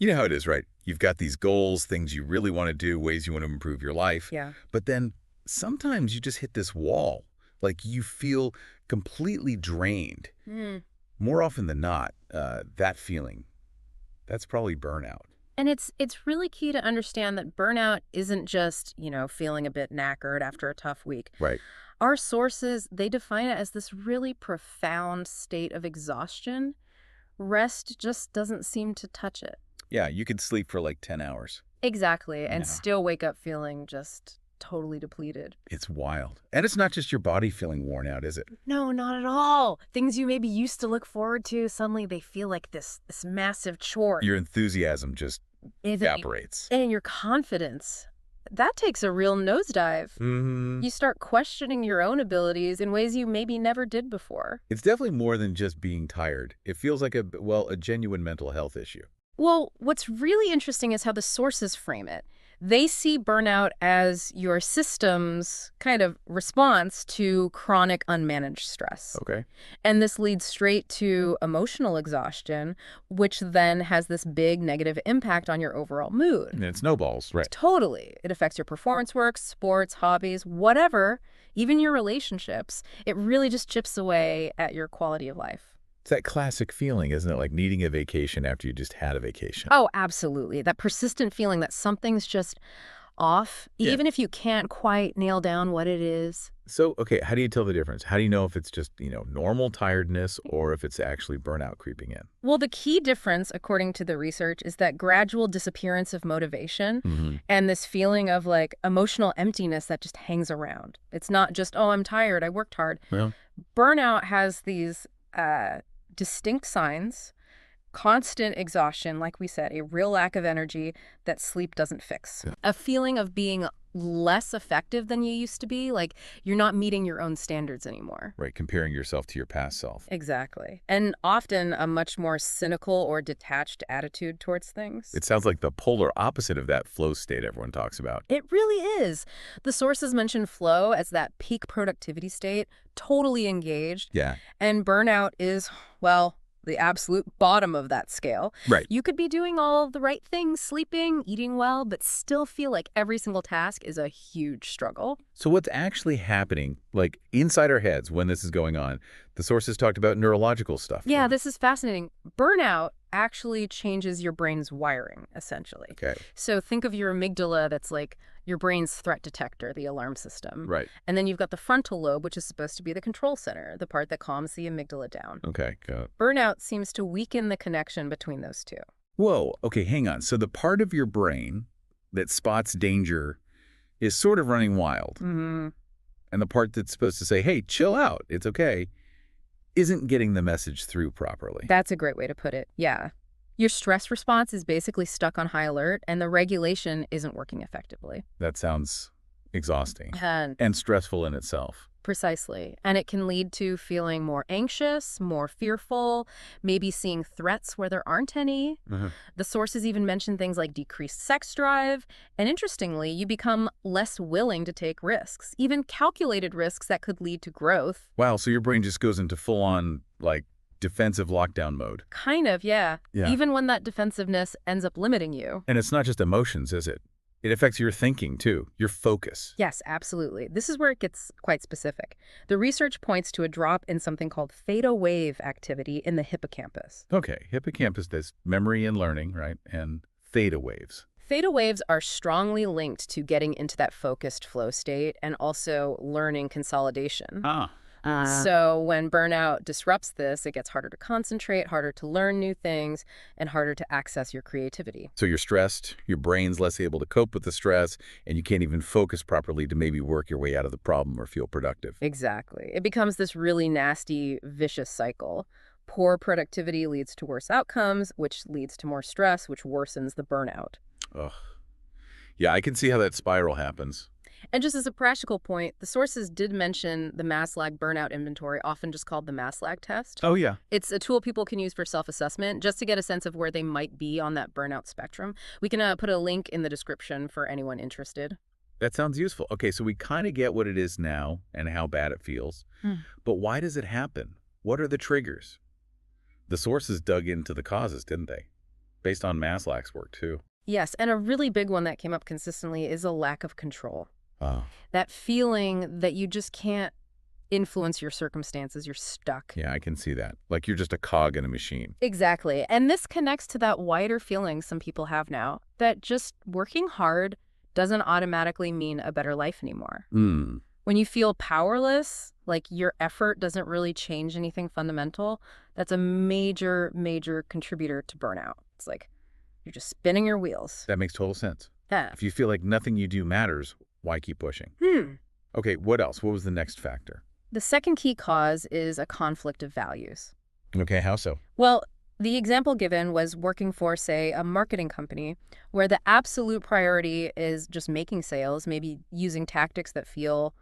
You know how it is, right? You've got these goals, things you really want to do, ways you want to improve your life. Yeah. But then sometimes you just hit this wall. Like you feel completely drained. Mm. More often than not, that feeling, that's probably burnout. And it's really key to understand that burnout isn't just, feeling a bit knackered after a tough week. Right. Our sources, they define it as this really profound state of exhaustion. Rest just doesn't seem to touch it. Yeah, you could sleep for like 10 hours. Exactly, and Yeah. still wake up feeling just totally depleted. It's wild. And it's not just your body feeling worn out, is it? No, not at all. Things you maybe used to look forward to, suddenly they feel like this massive chore. Your enthusiasm just Even evaporates. and your confidence, that takes a real nosedive. Mm-hmm. You start questioning your own abilities in ways you maybe never did before. It's definitely more than just being tired. It feels like a genuine mental health issue. Well, what's really interesting is how the sources frame it. They see burnout as your system's kind of response to chronic unmanaged stress. Okay. And this leads straight to emotional exhaustion, which then has this big negative impact on your overall mood. And it snowballs, right? Totally. It affects your performance work, sports, hobbies, whatever, even your relationships. It really just chips away at your quality of life. It's that classic feeling, isn't it? Like needing a vacation after you just had a vacation. Oh, absolutely. That persistent feeling that something's just off, Yeah. even if you can't quite nail down what it is. So, okay, how do you tell the difference? How do you know if it's just, normal tiredness or if it's actually burnout creeping in? Well, the key difference, according to the research, is that gradual disappearance of motivation Mm-hmm. and this feeling of like emotional emptiness that just hangs around. It's not just, oh, I'm tired, I worked hard. Well, Burnout has these distinct signs: constant exhaustion, like we said, a real lack of energy that sleep doesn't fix, Yeah. a feeling of being less effective than you used to be, like you're not meeting your own standards anymore. right, comparing yourself to your past self. Exactly. And often a much more cynical or detached attitude towards things. It sounds like the polar opposite of that flow state everyone talks about. It really is. The sources mention flow as that peak productivity state, totally engaged. Yeah, And burnout is, well, the absolute bottom of that scale. right. You could be doing all the right things, sleeping, eating well, but still feel like every single task is a huge struggle. So what's actually happening, like inside our heads when this is going on? The sources talked about neurological stuff. Yeah, this is fascinating. Burnout actually changes your brain's wiring, essentially. Okay, So think of your amygdala, that's like your brain's threat detector, the alarm system. right. And then you've got the frontal lobe, which is supposed to be the control center, the part that calms the amygdala down. Okay, got it. Burnout seems to weaken the connection between those two. Whoa, okay, hang on. So the part of your brain that spots danger is sort of running wild. Mm-hmm. And the part that's supposed to say, hey, chill out, it's okay, isn't getting the message through properly. That's a great way to put it. Yeah. Your stress response is basically stuck on high alert, and the regulation isn't working effectively. That sounds exhausting And and stressful in itself. precisely. And it can lead to feeling more anxious, more fearful, maybe seeing threats where there aren't any. The sources even mention things like decreased sex drive. And interestingly, you become less willing to take risks, even calculated risks that could lead to growth. Wow, so your brain just goes into full-on, like, defensive lockdown mode. Kind of, yeah. Yeah. Even when that defensiveness ends up limiting you. And it's not just emotions, is it? It affects your thinking, too, your focus. Yes, absolutely. This is where it gets quite specific. The research points to a drop in something called theta wave activity in the hippocampus. Okay, hippocampus does memory and learning, right? And theta waves. Theta waves are strongly linked to getting into that focused flow state and also learning consolidation. Ah. So when burnout disrupts this, it gets harder to concentrate, harder to learn new things, and harder to access your creativity. So you're stressed, your brain's less able to cope with the stress, and you can't even focus properly to maybe work your way out of the problem or feel productive. Exactly. It becomes this really nasty, vicious cycle. Poor productivity leads to worse outcomes, which leads to more stress, which worsens the burnout. Ugh. Yeah, I can see how that spiral happens. And just as a practical point, the sources did mention the MASLAG burnout inventory, often just called the MASLAG test. Oh, yeah. It's a tool people can use for self-assessment just to get a sense of where they might be on that burnout spectrum. We can put a link in the description for anyone interested. That sounds useful. Okay, so we kind of get what it is now and how bad it feels. But why does it happen? What are the triggers? The sources dug into the causes, didn't they? based on mass lax work, too. Yes, and a really big one that came up consistently is a lack of control. Oh, That feeling that you just can't influence your circumstances, you're stuck. yeah, I can see that. Like you're just a cog in a machine. Exactly. And this connects to that wider feeling some people have now that just working hard doesn't automatically mean a better life anymore. Hmm. When you feel powerless, like your effort doesn't really change anything fundamental, that's a major, major contributor to burnout. It's like you're just spinning your wheels. That makes total sense. Yeah. If you feel like nothing you do matters, why keep pushing? Okay, what else? What was the next factor? The second key cause is a conflict of values. Okay, how so? Well, the example given was working for, say, a marketing company where the absolute priority is just making sales, maybe using tactics that feel,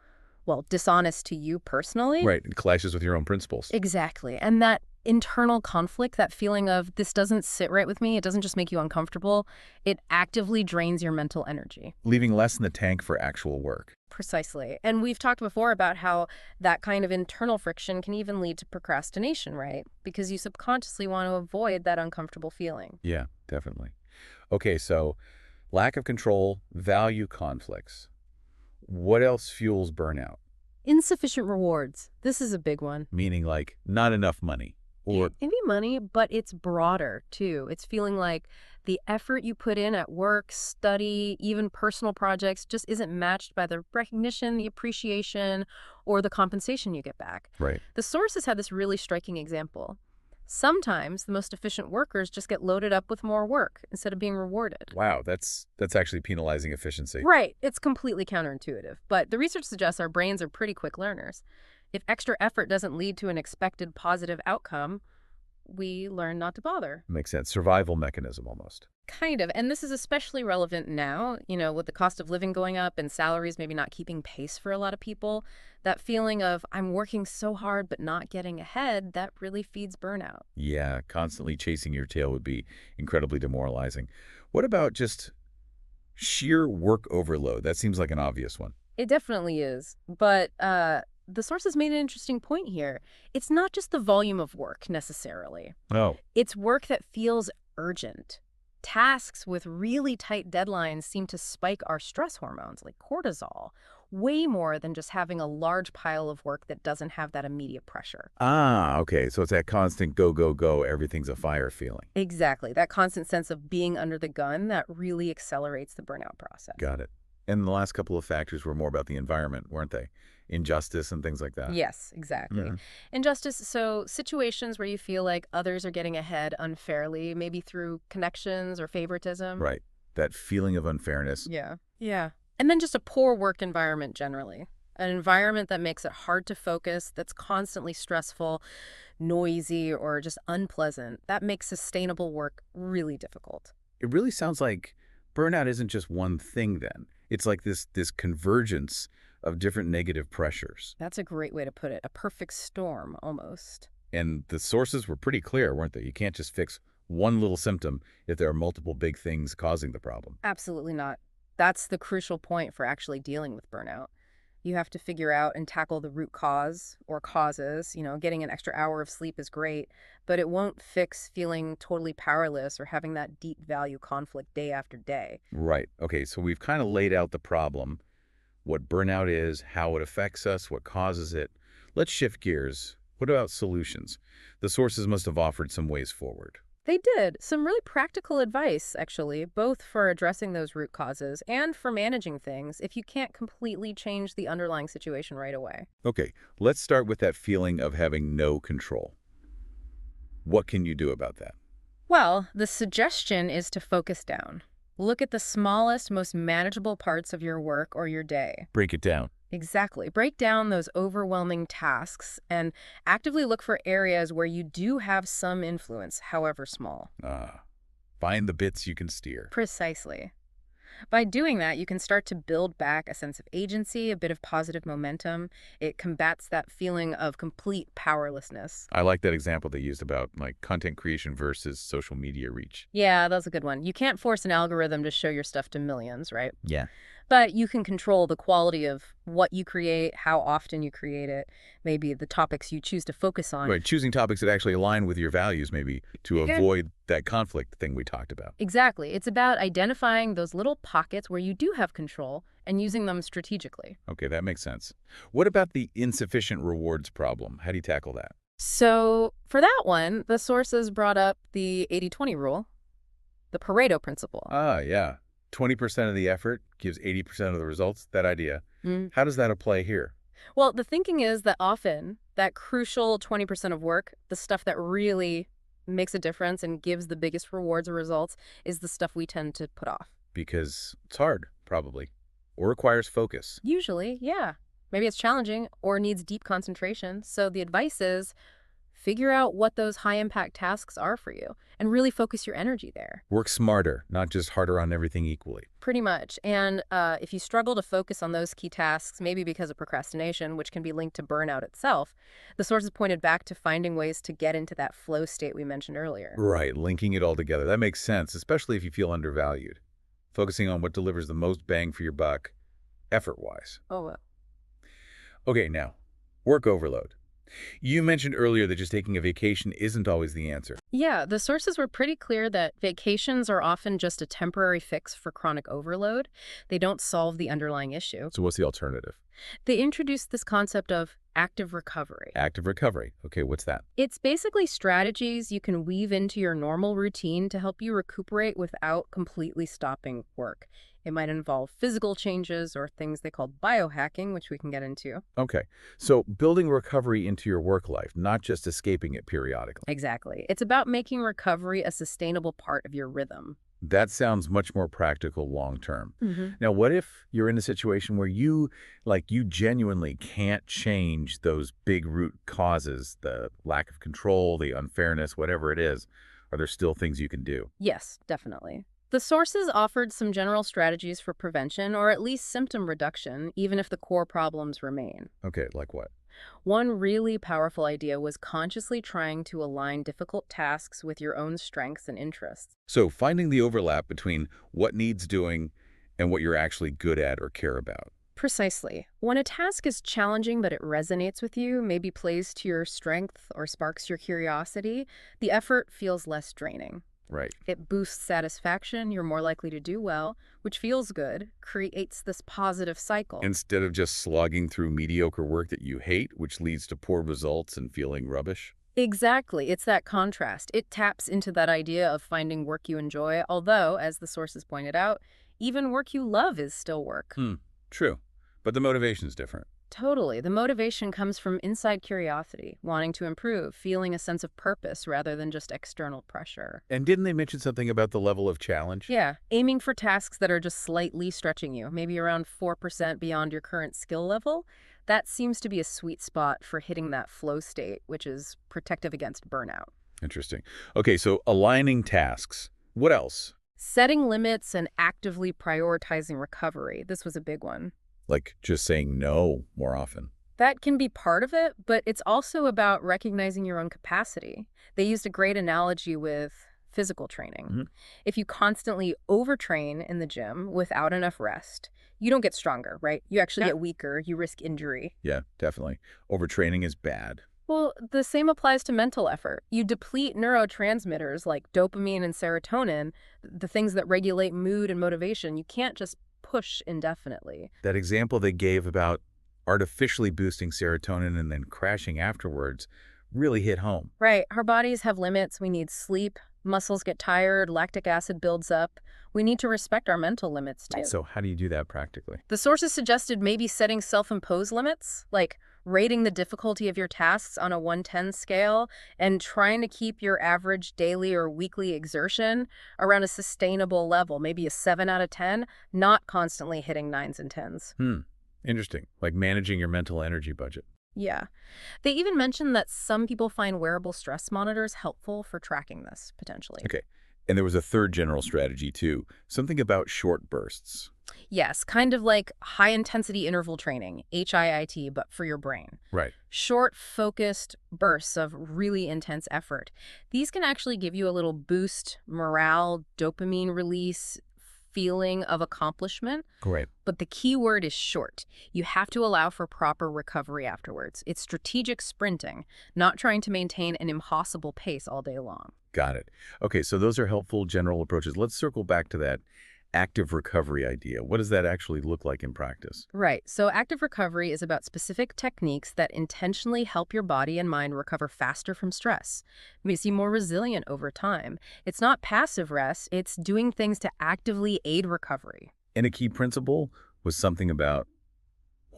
well, dishonest to you personally. Right, it clashes with your own principles. Exactly. And that internal conflict, that feeling of this doesn't sit right with me, it doesn't just make you uncomfortable, it actively drains your mental energy. Leaving less in the tank for actual work. Precisely. And we've talked before about how that kind of internal friction can even lead to procrastination, right? Because you subconsciously want to avoid that uncomfortable feeling. Yeah, definitely. Okay, so lack of control, value conflicts. What else fuels burnout? Insufficient rewards. This is a big one. Meaning like not enough money or Maybe money, but it's broader too. It's feeling like the effort you put in at work, study, even personal projects just isn't matched by the recognition, the appreciation, or the compensation you get back. right. The sources had this really striking example. Sometimes the most efficient workers just get loaded up with more work instead of being rewarded. Wow, that's actually penalizing efficiency. Right. It's completely counterintuitive, but the research suggests our brains are pretty quick learners. If extra effort doesn't lead to an expected positive outcome, we learn not to bother. Makes sense. Survival mechanism almost. Kind of. And this is especially relevant now, with the cost of living going up and salaries maybe not keeping pace for a lot of people. That feeling of I'm working so hard but not getting ahead, that really feeds burnout. Yeah, constantly chasing your tail would be incredibly demoralizing. What about just sheer work overload? That seems like an obvious one. It definitely is. But the sources made an interesting point here. It's not just the volume of work necessarily. Oh, It's work that feels urgent. Tasks with really tight deadlines seem to spike our stress hormones, like cortisol, way more than just having a large pile of work that doesn't have that immediate pressure. okay. So it's that constant go, go, go, everything's a fire feeling. Exactly. That constant sense of being under the gun that really accelerates the burnout process. Got it. And the last couple of factors were more about the environment, weren't they? Injustice and things like that. Yes, exactly. Mhm. Injustice, so situations where you feel like others are getting ahead unfairly, maybe through connections or favoritism. Right. That feeling of unfairness. Yeah. Yeah. And then just a poor work environment generally. An environment that makes it hard to focus, that's constantly stressful, noisy, or just unpleasant. That makes sustainable work really difficult. It really sounds like burnout isn't just one thing then. It's like this convergence of different negative pressures. That's a great way to put it. A perfect storm, almost. And the sources were pretty clear, weren't they? You can't just fix one little symptom if there are multiple big things causing the problem. Absolutely not. That's the crucial point for actually dealing with burnout. You have to figure out and tackle the root cause or causes. Getting an extra hour of sleep is great, but it won't fix feeling totally powerless or having that deep value conflict day after day. Right. Okay, so we've kind of laid out the problem, what burnout is, how it affects us, what causes it. Let's shift gears. What about solutions? The sources must have offered some ways forward. They did. Some really practical advice, actually, both for addressing those root causes and for managing things if you can't completely change the underlying situation right away. Okay, let's start with that feeling of having no control. What can you do about that? Well, the suggestion is to focus down. Look at the smallest, most manageable parts of your work or your day. Break it down. Exactly. Break down those overwhelming tasks and actively look for areas where you do have some influence, however small. Find the bits you can steer. Precisely. By doing that, you can start to build back a sense of agency, a bit of positive momentum. It combats that feeling of complete powerlessness. I like that example they used about like content creation versus social media reach. Yeah, that's a good one. You can't force an algorithm to show your stuff to millions, right? Yeah. But you can control the quality of what you create, how often you create it, maybe the topics you choose to focus on. Right, choosing topics that actually align with your values, maybe, to Yeah. avoid that conflict thing we talked about. Exactly. It's about identifying those little pockets where you do have control and using them strategically. Okay, that makes sense. What about the insufficient rewards problem? How do you tackle that? So for that one, the sources brought up the 80-20 rule, the Pareto principle. Ah, yeah. 20% of the effort gives 80% of the results, that idea. Mm. How does that apply here? Well, the thinking is that often that crucial 20% of work, the stuff that really makes a difference and gives the biggest rewards or results, is the stuff we tend to put off. Because it's hard, probably, or requires focus. Usually, yeah. Maybe it's challenging or needs deep concentration. So the advice is figure out what those high-impact tasks are for you and really focus your energy there. Work smarter, not just harder on everything equally. Pretty much. And if you struggle to focus on those key tasks, maybe because of procrastination, which can be linked to burnout itself, the sources pointed back to finding ways to get into that flow state we mentioned earlier. Right, linking it all together. That makes sense, especially if you feel undervalued. Focusing on what delivers the most bang for your buck, effort-wise. Oh, well. Okay, now, work overload. You mentioned earlier that just taking a vacation isn't always the answer. Yeah, the sources were pretty clear that vacations are often just a temporary fix for chronic overload. They don't solve the underlying issue. So what's the alternative? They introduced this concept of active recovery. Active recovery. Okay, what's that? It's basically strategies you can weave into your normal routine to help you recuperate without completely stopping work. It might involve physical changes or things they call biohacking, which we can get into. Okay, so building recovery into your work life, not just escaping it periodically. Exactly. It's about making recovery a sustainable part of your rhythm. That sounds much more practical long term. Mm-hmm. Now, what if you're in a situation where you genuinely can't change those big root causes, the lack of control, the unfairness, whatever it is? Are there still things you can do? Yes, definitely. The sources offered some general strategies for prevention or at least symptom reduction, even if the core problems remain. Okay, like what? One really powerful idea was consciously trying to align difficult tasks with your own strengths and interests. So finding the overlap between what needs doing and what you're actually good at or care about. Precisely. When a task is challenging but it resonates with you, maybe plays to your strength or sparks your curiosity, the effort feels less draining. Right. It boosts satisfaction, you're more likely to do well, which feels good, creates this positive cycle. Instead of just slogging through mediocre work that you hate, which leads to poor results and feeling rubbish. Exactly. It's that contrast. It taps into that idea of finding work you enjoy, although, as the sources pointed out, even work you love is still work. True. But the motivation's different. Totally. The motivation comes from inside curiosity, wanting to improve, feeling a sense of purpose rather than just external pressure. And didn't they mention something about the level of challenge? Yeah, aiming for tasks that are just slightly stretching you, maybe around 4% beyond your current skill level. That seems to be a sweet spot for hitting that flow state, which is protective against burnout. Interesting. Okay, so aligning tasks. What else? Setting limits and actively prioritizing recovery. This was a big one. Like just saying no more often. That can be part of it, but it's also about recognizing your own capacity. They used a great analogy with physical training. Mm-hmm. If you constantly overtrain in the gym without enough rest, you don't get stronger, right? You actually get weaker, you risk injury. Yeah, definitely. Overtraining is bad. Well, the same applies to mental effort. You deplete neurotransmitters like dopamine and serotonin, the things that regulate mood and motivation. You can't just push indefinitely. That example they gave about artificially boosting serotonin and then crashing afterwards really hit home. Right. Our bodies have limits. We need sleep. Muscles get tired. Lactic acid builds up. We need to respect our mental limits, too. So how do you do that practically? The sources suggested maybe setting self-imposed limits, like rating the difficulty of your tasks on a 1-10 scale and trying to keep your average daily or weekly exertion around a sustainable level, maybe a 7 out of 10, not constantly hitting 9s and 10s. Interesting. Like managing your mental energy budget. Yeah. They even mentioned that some people find wearable stress monitors helpful for tracking this, potentially. Okay. And there was a third general strategy, too. Something about short bursts. Yes, kind of like high-intensity interval training, HIIT, but for your brain. Right. Short, focused bursts of really intense effort. These can actually give you a little boost, morale, dopamine release, feeling of accomplishment. Great. But the key word is short. You have to allow for proper recovery afterwards. It's strategic sprinting, not trying to maintain an impossible pace all day long. Got it. Okay, so those are helpful general approaches. Let's circle back to that active recovery idea. What does that actually look like in practice? Right. So active recovery is about specific techniques that intentionally help your body and mind recover faster from stress, makes you more resilient over time. It's not passive rest, it's doing things to actively aid recovery. And a key principle was something about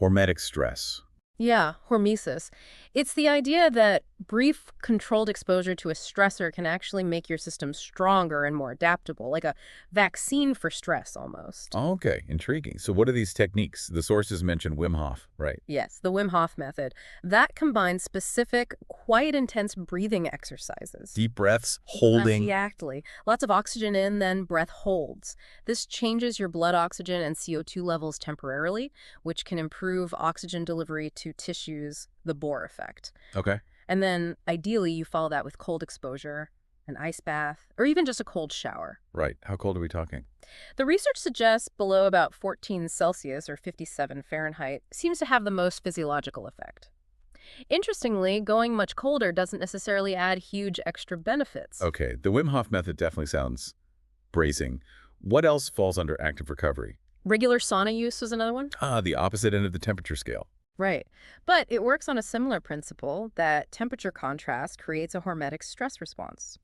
hormetic stress. Yeah, hormesis. It's the idea that brief, controlled exposure to a stressor can actually make your system stronger and more adaptable, like a vaccine for stress almost. Okay, intriguing. So what are these techniques? The sources mentioned Wim Hof, right? Yes, the Wim Hof method. That combines specific, quite intense breathing exercises. Deep breaths, holding. Exactly. Lots of oxygen in, then breath holds. This changes your blood oxygen and CO2 levels temporarily, which can improve oxygen delivery to tissues, the Bohr effect. Okay. And then, ideally, you follow that with cold exposure, an ice bath, or even just a cold shower. Right. How cold are we talking? The research suggests below about 14 Celsius or 57 Fahrenheit seems to have the most physiological effect. Interestingly, going much colder doesn't necessarily add huge extra benefits. Okay, the Wim Hof method definitely sounds bracing. What else falls under active recovery? Regular sauna use was another one. The opposite end of the temperature scale. Right. But it works on a similar principle that temperature contrast creates a hormetic stress response.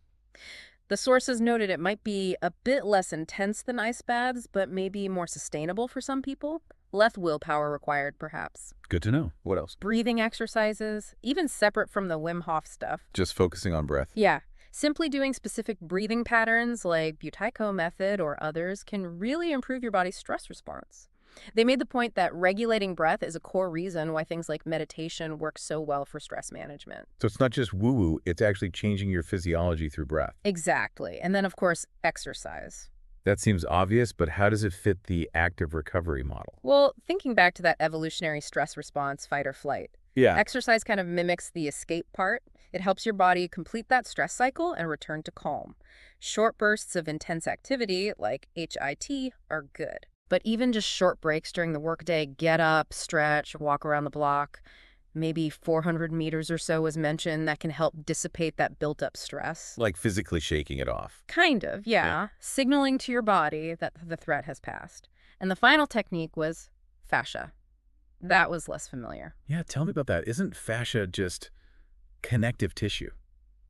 The sources noted it might be a bit less intense than ice baths, but maybe more sustainable for some people. Less willpower required, perhaps. Good to know. What else? Breathing exercises, even separate from the Wim Hof stuff. Just focusing on breath. Yeah. Simply doing specific breathing patterns like Buteyko method or others can really improve your body's stress response. They made the point that regulating breath is a core reason why things like meditation work so well for stress management. So it's not just woo-woo, it's actually changing your physiology through breath. Exactly. And then, of course, exercise. That seems obvious, but how does it fit the active recovery model? Well, thinking back to that evolutionary stress response, fight or flight, Yeah. exercise kind of mimics the escape part. It helps your body complete that stress cycle and return to calm. Short bursts of intense activity, like HIIT, are good. But even just short breaks during the workday, get up, stretch, walk around the block, maybe 400 meters or so was mentioned, that can help dissipate that built-up stress. Like physically shaking it off. Kind of, yeah. Signaling to your body that the threat has passed. And the final technique was fascia. That was less familiar. Yeah, tell me about that. Isn't fascia just connective tissue?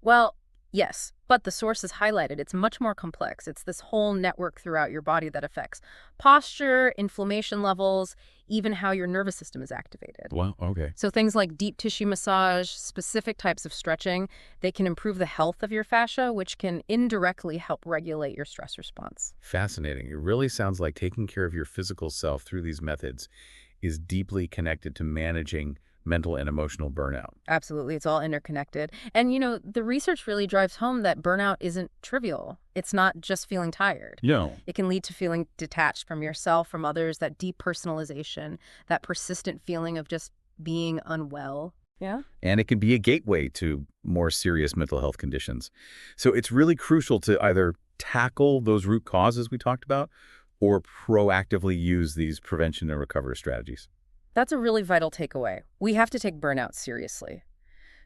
Well, yes, but the sources highlighted it's much more complex. It's this whole network throughout your body that affects posture, inflammation levels, even how your nervous system is activated. Wow, okay. So things like deep tissue massage, specific types of stretching, they can improve the health of your fascia, which can indirectly help regulate your stress response. Fascinating. It really sounds like taking care of your physical self through these methods is deeply connected to managing mental and emotional burnout. Absolutely. It's all interconnected. And, the research really drives home that burnout isn't trivial. It's not just feeling tired. No. It can lead to feeling detached from yourself, from others, that depersonalization, that persistent feeling of just being unwell. Yeah. And it can be a gateway to more serious mental health conditions. So it's really crucial to either tackle those root causes we talked about or proactively use these prevention and recovery strategies. That's a really vital takeaway. We have to take burnout seriously.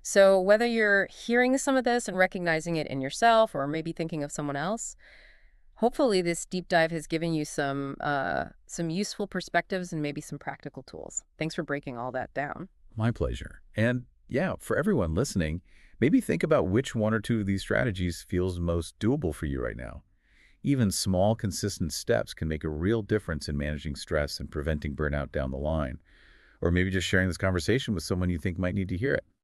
So whether you're hearing some of this and recognizing it in yourself or maybe thinking of someone else, hopefully this deep dive has given you some useful perspectives and maybe some practical tools. Thanks for breaking all that down. My pleasure. And yeah, for everyone listening, maybe think about which one or two of these strategies feels most doable for you right now. Even small, consistent steps can make a real difference in managing stress and preventing burnout down the line. Or maybe just sharing this conversation with someone you think might need to hear it.